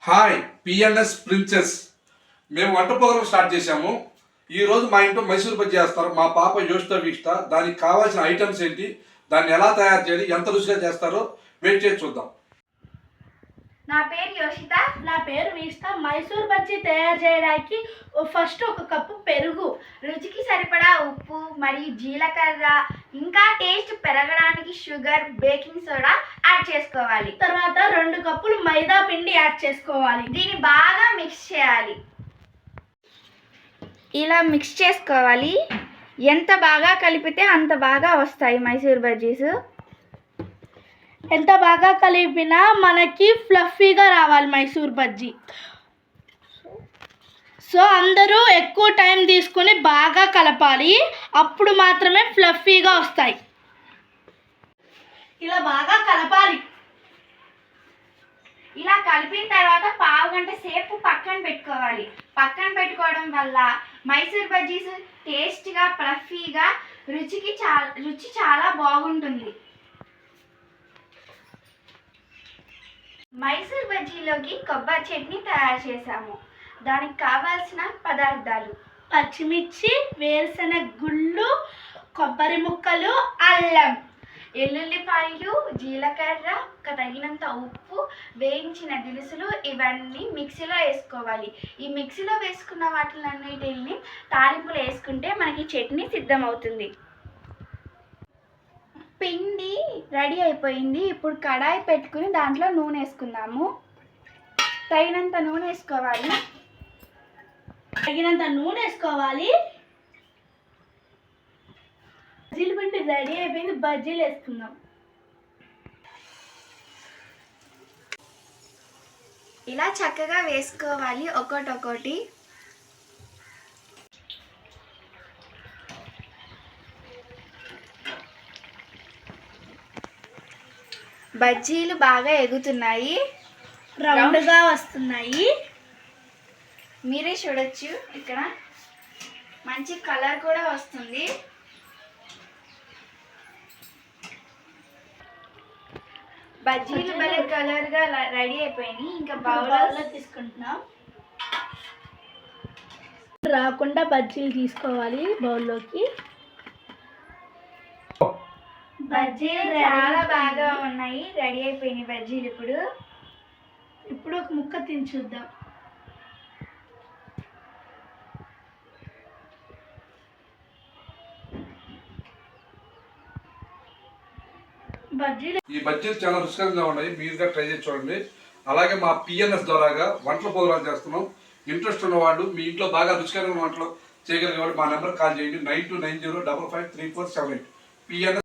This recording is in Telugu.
Hi PNS princess. మేము వంట ప్రోగ్రాం స్టార్ట్ చేశాము. ఈరోజు మా ఇంట్లో మైసూర్ బజ్జీ చేస్తారు. మా పాప యోషిత వీక్షిత. దానికి కావాల్సిన ఐటమ్స్ ఏంటి, దాన్ని ఎలా తయారు చేయాలి, ఎంత రుచిగా చేస్తారో వెయిట్ చేసి చూద్దాం. నా పేరు యోషిత. నా పేరు వీక్షిత. మైసూర్ బజ్జీ తయారు చేయడానికి ఫస్ట్ ఒక కప్పు పెరుగు, రుచికి సరిపడా ఉప్పు మరియు జీలకర్ర, ఇంకా టేస్ట్ పెరగడానికి షుగర్, బేకింగ్ సోడా యాడ్ చేసుకోవాలి. తర్వాత 2 కప్పులు మైదా పిండి యాడ్ చేసుకోవాలి. దీన్ని బాగా మిక్స్ చేయాలి. ఇలా మిక్స్ చేసుకోవాలి. ఎంత బాగా కలిపితే అంత బాగా వస్తాయి మైసూర్ బజ్జీస్. ఎంత బాగా కలిపినా మనకి ఫ్లఫీగా రావాలి మైసూర్ బజ్జీ. సో అందరూ ఎక్కువ టైం తీసుకుని బాగా కలపాలి, అప్పుడు మాత్రమే ఫ్లఫీగా వస్తాయి. ఇలా బాగా కలపాలి. ఇలా కలిపిన తర్వాత పావు గంట సేపు పక్కన పెట్టుకోవాలి. పక్కన పెట్టుకోవడం వల్ల మైసూర్ బజ్జీస్ టేస్ట్గా, ఫ్లఫీగా, రుచి చాలా బాగుంటుంది. మైసూర్ బజ్జీలోకి కొబ్బరి చట్నీ తయారు చేసాము. దానికి కావాల్సిన పదార్థాలు: పచ్చిమిర్చి, వేరుశనగ గుళ్ళు, కొబ్బరి ముక్కలు, అల్లం, ఎల్లుల్లిపాయలు, జీలకర్ర, తగినంత ఉప్పు, వేయించిన దినుసులు, ఇవన్నీ మిక్సీలో వేసుకోవాలి. ఈ మిక్సీలో వేసుకున్న వాటిలన్నిటిని తాలింపులో వేసుకుంటే మనకి చట్నీ సిద్ధమవుతుంది. పిండి రెడీ అయిపోయింది. ఇప్పుడు కడాయి పెట్టుకుని దాంట్లో నూనె వేసుకుందాము. తగినంత నూనె వేసుకోవాలి. బజ్జీల పిండి రెడీ అయిపోయింది. బజ్జీలు వేసుకుందాం. ఇలా చక్కగా వేసుకోవాలి ఒక్కొక్కటి. బజ్జీలు బాగా ఎగుతున్నాయి, రౌండ్గా వస్తున్నాయి. మీరే చూడొచ్చు, ఇక్కడ మంచి కలర్ కూడా వస్తుంది. బజ్జీలు భలే కలర్గా రెడీ అయిపోయినాయి. ఇంకా బౌల్లో తీసుకుంటున్నాం. రాకుండా బజ్జీలు తీసుకోవాలి బౌల్లోకి. బజ్జీలు చాలా బాగా ఉన్నాయి, రెడీ అయిపోయినాయి బజ్జీలు. ఇప్పుడు ఒక ముక్క తిని చూద్దాం. ఈ బజ్జీలు చాలా రుచికరంగా ఉన్నాయి. మీరుగా ట్రై చేసి చూడండి. అలాగే మా పిఎన్ఎస్ ద్వారాగా వంటల ప్రోగ్రాం చేస్తున్నాం. ఇంట్రెస్ట్ ఉన్న వాళ్ళు, మీ ఇంట్లో బాగా రుచికరమైన వంటలు చేయగలిగే వాళ్ళు మా నెంబర్ కాల్ చేయండి. 9290553478. పిఎన్ఎస్